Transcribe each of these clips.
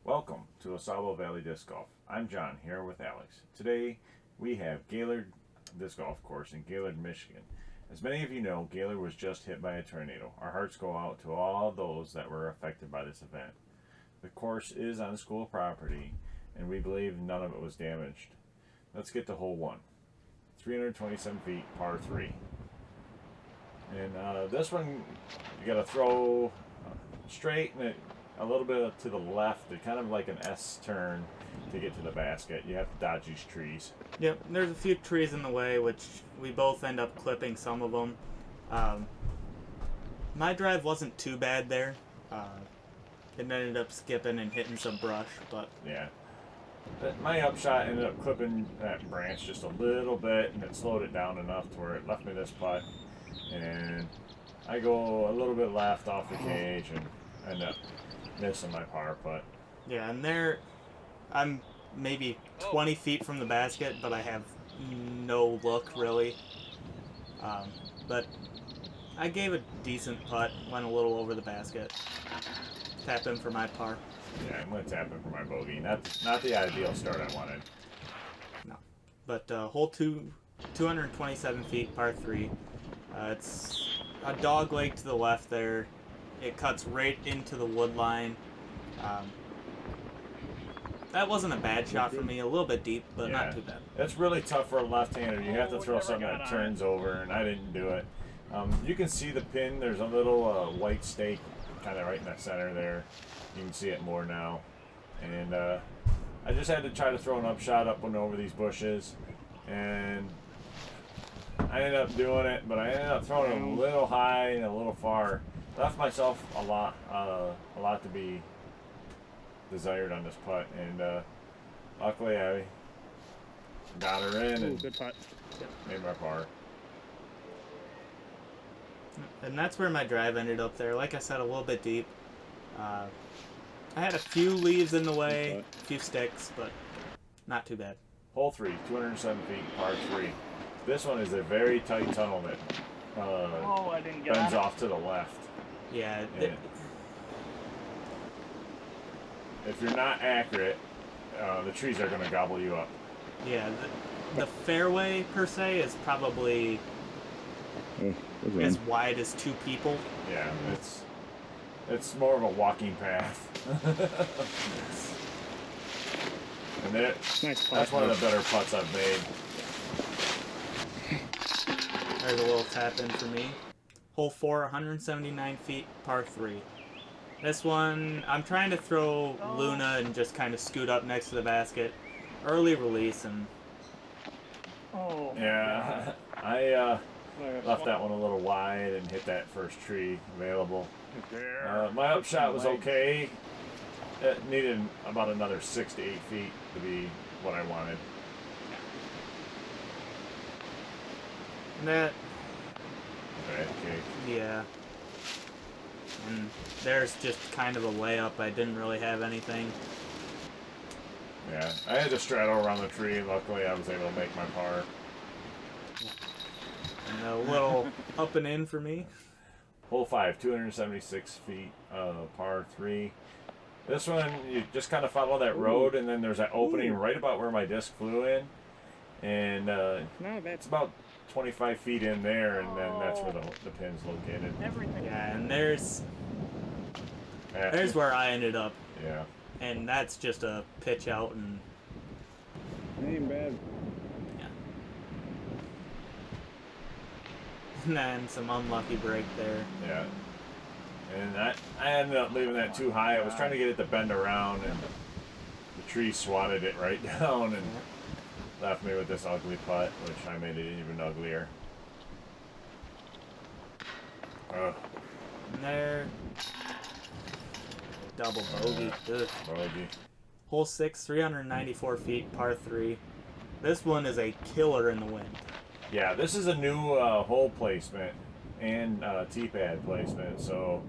Welcome to Ausable Valley Disc Golf. I'm John here with Alex. Today we have Gaylord Disc Golf Course in Gaylord, Michigan. As many of you know, Gaylord was just hit by a tornado. Our hearts go out to all those that were affected by this event. The course is on school property and we believe none of it was damaged. Let's get to hole 1. 327 feet, par 3. And this one, you got to throw straight and a little bit to the left, kind of like an S turn to get to the basket. You have to dodge these trees. Yep, there's a few trees in the way, which we both end up clipping some of them. My drive wasn't too bad there. It ended up skipping and hitting some brush, but yeah. My upshot ended up clipping that branch just a little bit, and it slowed it down enough to where it left me this putt. And I go a little bit left off the cage and end up missing my par putt. Yeah, and there, I'm maybe 20 feet from the basket, but I have no look really. But I gave a decent putt, went a little over the basket. Tap in for my par. Yeah, I'm going to tap in for my bogey. Not the ideal start I wanted. No. But hole 2, 227 feet, par 3. It's a dog leg to the left there. It cuts right into the wood line. That wasn't a bad shot for me. A little bit deep, but not too bad. It's really tough for a left-hander. You have to throw something that turns over, and I didn't do it. You can see the pin. There's a little white stake kind of right in the center there. You can see it more now. And I just had to try to throw an upshot up and over these bushes. And I ended up doing it, but I ended up throwing it a little high and a little far. Left myself a lot to be desired on this putt, and luckily I got her in and good putt. made my par. And that's where my drive ended up there. Like I said, a little bit deep. I had a few leaves in the way, a few sticks, but not too bad. Hole 3, 207 feet, par 3. This one is a very tight tunnel that bends off to the left. Yeah. If you're not accurate, the trees are going to gobble you up. Yeah, the fairway per se is probably as wide as 2 people. Yeah, it's more of a walking path. And that's one of the better putts I've made. There's a little tap in for me. Hole 4, 179 feet, par 3. This one, I'm trying to throw Luna and just kind of scoot up next to the basket. Early release and... Yeah, I left that one a little wide and hit that first tree available. My upshot was okay. It needed about another 6 to 8 feet to be what I wanted. That... Okay. Yeah. And there's just kind of a layup. I didn't really have anything. Yeah, I had to straddle around the tree. Luckily, I was able to make my par. And a little up and in for me. Hole 5, 276 feet, par 3. This one, you just kind of follow that road, and then there's that opening right about where my disc flew in. And it's about 25 feet in there, and then that's where the pin's located. Yeah, and there's where I ended up. Yeah. And that's just a pitch out and... Ain't bad. Yeah. And then some unlucky break there. Yeah. And I ended up leaving that too high. I was trying to get it to bend around, and the tree swatted it right down and left me with this ugly putt, which I made it even uglier. Ugh. And there... Double bogey. Good. Bogey. Hole 6, 394 feet, par 3. This one is a killer in the wind. Yeah, this is a new hole placement and tee pad placement. So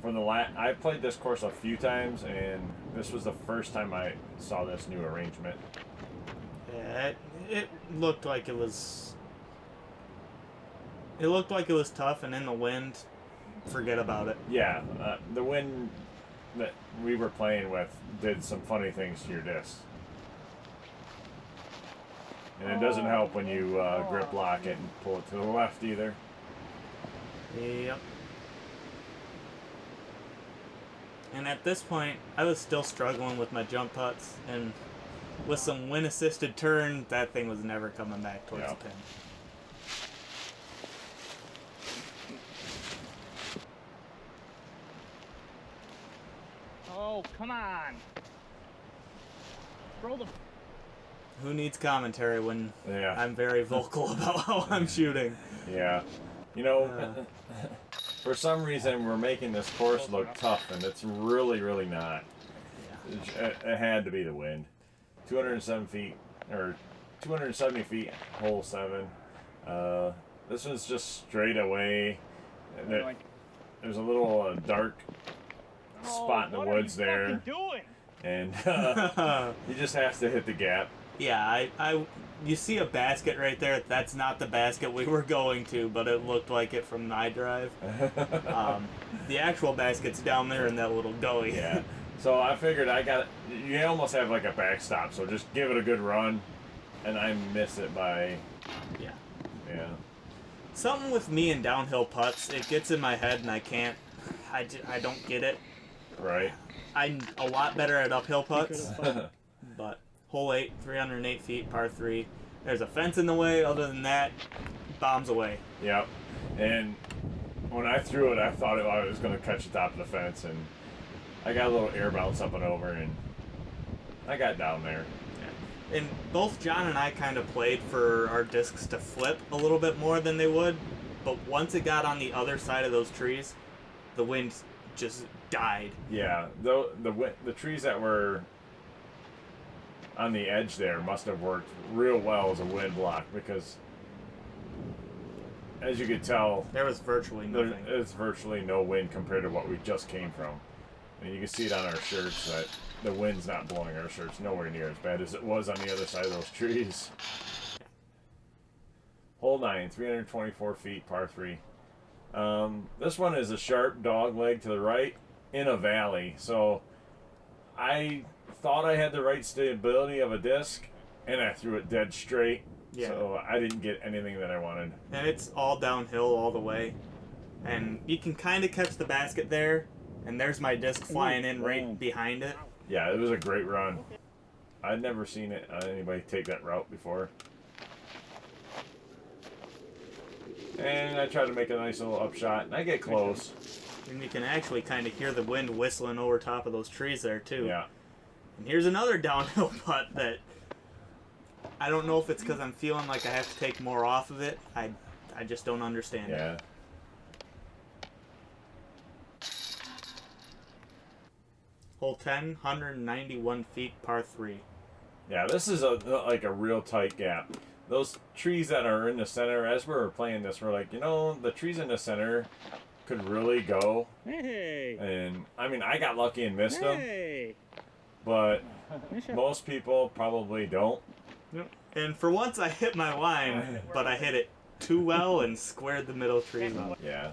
from I played this course a few times, and this was the first time I saw this new arrangement. Yeah, it looked like it was. It looked like it was tough, and in the wind, forget about it. Yeah, the wind that we were playing with did some funny things to your disc. And it doesn't help when you grip lock it and pull it to the left either. Yep. And at this point, I was still struggling with my jump putts, and with some wind-assisted turn, that thing was never coming back towards the pin. Oh, come on. Throw the... Who needs commentary when Yeah. I'm very vocal about how I'm shooting? Yeah. You know, for some reason we're making this course look tough, and it's really, really not. Yeah. It had to be the wind. 207 feet, or 270 feet, hole 7. This one's just straight away. There's a little dark spot in the woods there, and he just has to hit the gap. Yeah, you see a basket right there. That's not the basket we were going to, but it looked like it from my drive. The actual basket's down there in that little gully. Yeah. So I figured you almost have like a backstop, so just give it a good run, and I miss it by... Yeah. Yeah. Something with me and downhill putts, it gets in my head and I don't get it. Right. I'm a lot better at uphill putts, but hole 8, 308 feet, par 3. There's a fence in the way. Other than that, bombs away. Yep. And when I threw it, I thought I was going to catch the top of the fence, and I got a little air bounce up and over, and I got down there. Yeah. And both John and I kind of played for our discs to flip a little bit more than they would, but once it got on the other side of those trees, the wind just died. Yeah. The trees that were on the edge there must have worked real well as a wind block, because as you could tell, there was virtually nothing. There's virtually no wind compared to what we just came from. And you can see it on our shirts that the wind's not blowing our shirts nowhere near as bad as it was on the other side of those trees. Hole 9, 324 feet, par 3. This one is a sharp dog leg to the right in a valley. So I thought I had the right stability of a disc, and I threw it dead straight. Yeah. So I didn't get anything that I wanted. And it's all downhill all the way. And you can kind of catch the basket there, and there's my disc flying in right behind it. Yeah, it was a great run. I'd never seen anybody take that route before. And I tried to make a nice little upshot, and I get close. And you can actually kind of hear the wind whistling over top of those trees there, too. Yeah. And here's another downhill putt that I don't know if it's because I'm feeling like I have to take more off of it. I just don't understand it. Hole 10, 191 feet, par 3. Yeah, this is like a real tight gap. Those trees that are in the center, as we were playing this, we're like, the trees in the center could really go. Hey. And, I mean, I got lucky and missed them. Hey. But most people probably don't. Yep. And for once I hit my line, but I hit it too well and squared the middle trees up. Yeah.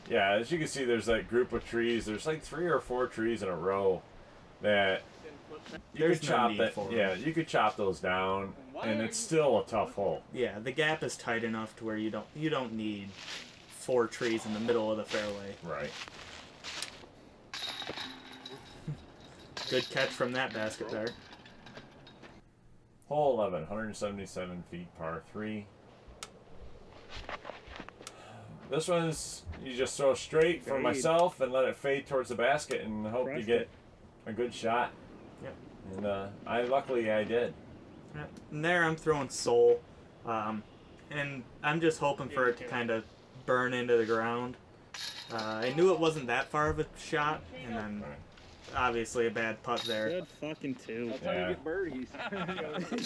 Yeah, as you can see, there's that group of trees. There's like 3 or 4 trees in a row that you could chop that. Yeah, you could chop those down, and it's still a tough hole. Yeah, the gap is tight enough to where you don't need 4 trees in the middle of the fairway. Right. Good catch from that basket there. Hole 11, 177 feet, par 3. This one's, you just throw straight for myself and let it fade towards the basket and hope you get a good shot. Yep. And luckily I did. Yep. And there I'm throwing soul, and I'm just hoping for it to kind of burn into the ground. I knew it wasn't that far of a shot, and then obviously a bad putt there. Good fucking 2. That's how you get birdies.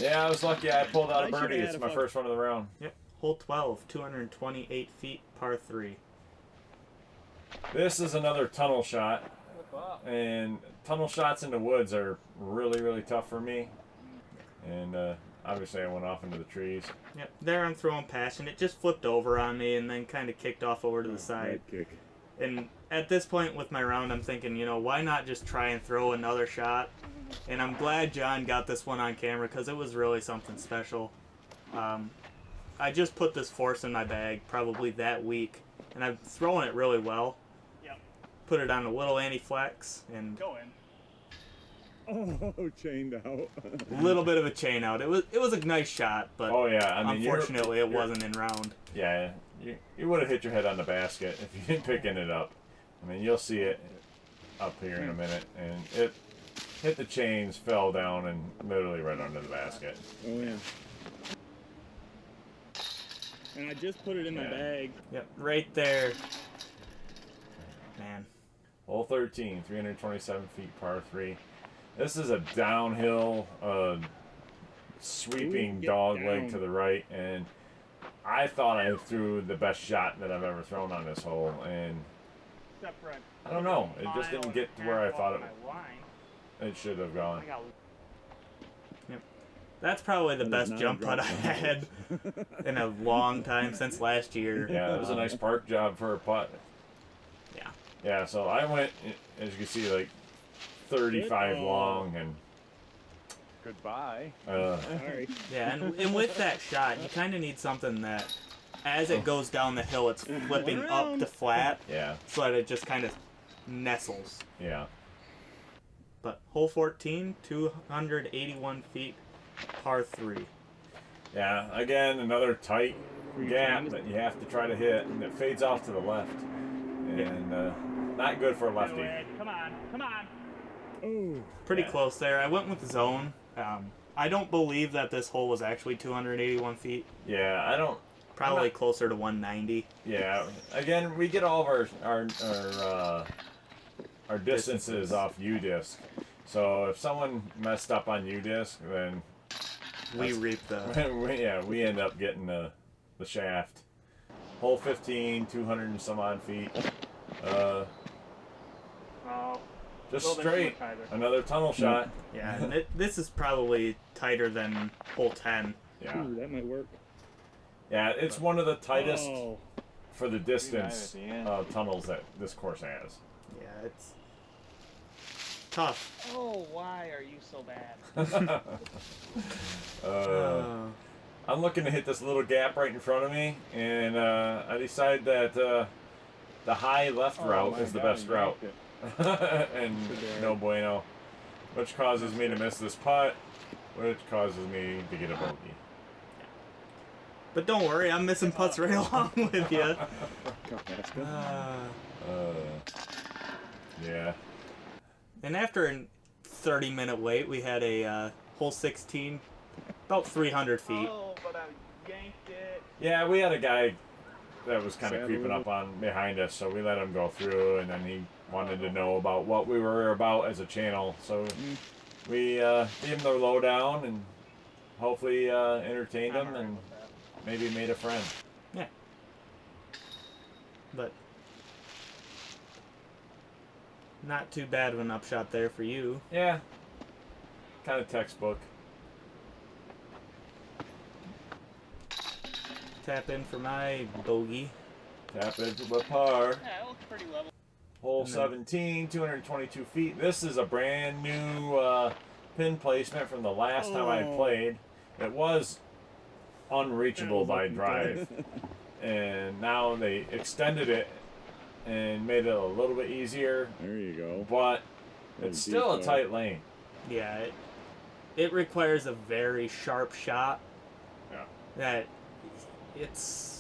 Yeah, I was lucky I pulled out a birdie. It's my first one of the round. Yep. Hole 12, 228 feet, par 3. This is another tunnel shot, and tunnel shots in the woods are really, really tough for me. And obviously I went off into the trees. Yep. There I'm throwing past, and it just flipped over on me and then kind of kicked off over to the side. Kick. And at this point with my round, I'm thinking, you know, why not just try and throw another shot? And I'm glad John got this one on camera because it was really something special. I just put this force in my bag probably that week, and I've thrown it really well. Yep. Put it on a little anti-flex and Go in. Oh, chained out. a little bit of a chain out. It was a nice shot, but Oh yeah, I mean, unfortunately it wasn't in round. Yeah, you would have hit your head on the basket if you didn't picking it up. I mean, you'll see it up here in a minute, and it hit the chains, fell down, and literally right under the basket. Oh, yeah. And I just put it in my bag. Yep, right there. Man. Hole 13, 327 feet, par 3. This is a downhill, sweeping Ooh, get dog down. leg to the right, and I thought I threw the best shot that I've ever thrown on this hole, and Except for I don't know, it just didn't get to where I thought it should have gone. That's probably the That is best not a jump putt I drop had in a long time since last year. Yeah, it was a nice park job for a putt. Yeah. Yeah, so I went, as you can see, like 35 Good. long, and Goodbye. Sorry. Yeah, and with that shot, you kind of need something that, as it goes down the hill, it's flipping up to flat, yeah, so that it just kind of nestles. yeah. But hole 14, 281 feet, par 3. Yeah, again, another tight gap that you have to try to hit, and it fades off to the left. And not good for a lefty. Come on, come on. Oh. Pretty Yeah. close there. I went with the zone. I don't believe that this hole was actually 281 feet. Yeah, I don't. Probably closer to 190. Yeah, again, we get all of our distances off U-disc. So if someone messed up on U-disc, then We reap the... we end up getting the shaft. Hole 15, 200 and some odd feet. Oh, Just Well, there's straight. more tighter. Another tunnel shot. Yeah, and this is probably tighter than hole 10. Yeah. Ooh, that might work. Yeah, it's one of the tightest Oh. for the distance at the end. tunnels that this course has. Yeah, it's tough. oh, why are you so bad? I'm looking to hit this little gap right in front of me, and I decide that the high left Oh route my is the God, best you route. yanked it. And no bueno. Which causes me to miss this putt, which causes me to get a bogey. But don't worry, I'm missing putts right along with you. That's good. Yeah. And after a 30-minute wait, we had a hole 16, about 300 feet. Oh, but I yanked it. Yeah, we had a guy that was kind of Sad creeping little- up on behind us, so we let him go through, and then he wanted to know about what we were about as a channel. So we gave him the lowdown and hopefully entertained him and maybe made a friend. Yeah. But not too bad of an upshot there for you. Yeah. Kind of textbook. Tap in for my bogey. Tap into a par. Yeah, it looks pretty level. Hole 17, 222 feet. This is a brand new pin placement from the last time I played. It was unreachable by drive. And now they extended it and made it a little bit easier, There you go. but it's still a deep, tight lane. Yeah, it requires a very sharp shot. Yeah. That it's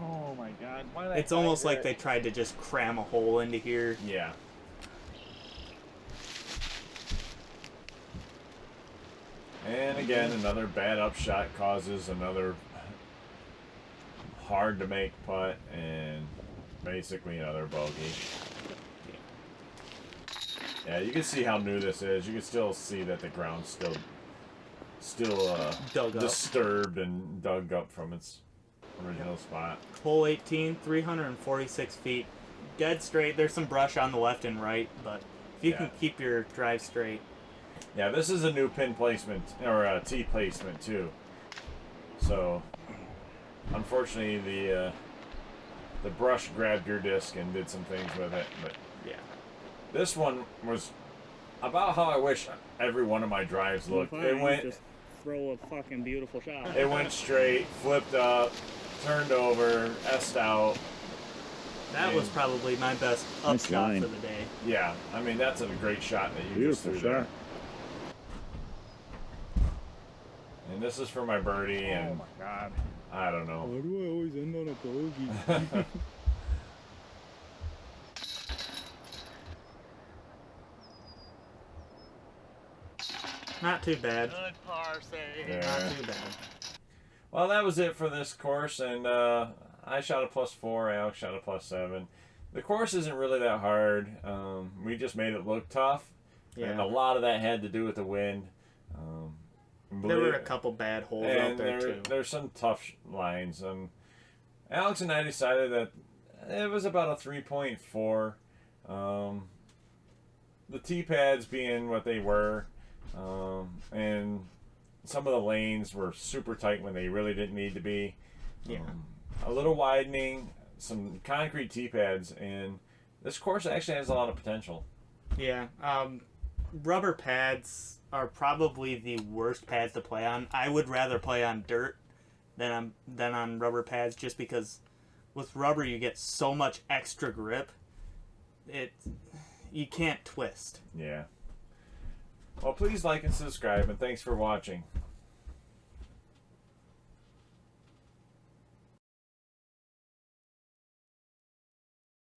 Oh my God! Why did I it's almost try like they tried to just cram a hole into here. Yeah. And again, another bad upshot causes another hard to make putt and basically another bogey. Yeah, you can see how new this is. You can still see that the ground's still Dug up. disturbed and dug up from its original spot. Hole 18, 346 feet. Dead straight. There's some brush on the left and right, but if you Yeah. can keep your drive straight. Yeah, this is a new pin placement, or a tee placement too. So, unfortunately, the brush grabbed your disc and did some things with it. But Yeah. this one was about how I wish every one of my drives looked. Fine, It went, just throw a fucking beautiful shot. it went straight, flipped up, turned over, S'd out. That was probably my best Nice upshot line. for the day. Yeah, I mean that's a great shot that you just Beautiful threw there. shot. And this is for my birdie, Oh and my god. I don't know. Why do I always end on a bogey? Not too bad. Good par save. Yeah. Not too bad. Well, that was it for this course, and I shot a +4. Alex shot a +7. The course isn't really that hard. We just made it look tough, and a Yeah. lot of that had to do with the wind. There were a couple bad holes out there too. There's some tough lines. Alex and I decided that it was about a 3.4. The tee pads being what they were, and some of the lanes were super tight when they really didn't need to be. Yeah. A little widening, some concrete tee pads, and this course actually has a lot of potential. Yeah. Rubber pads are probably the worst pads to play on. I would rather play on dirt than on rubber pads, just because with rubber you get so much extra grip. You can't twist. Yeah. Well, please like and subscribe, and thanks for watching.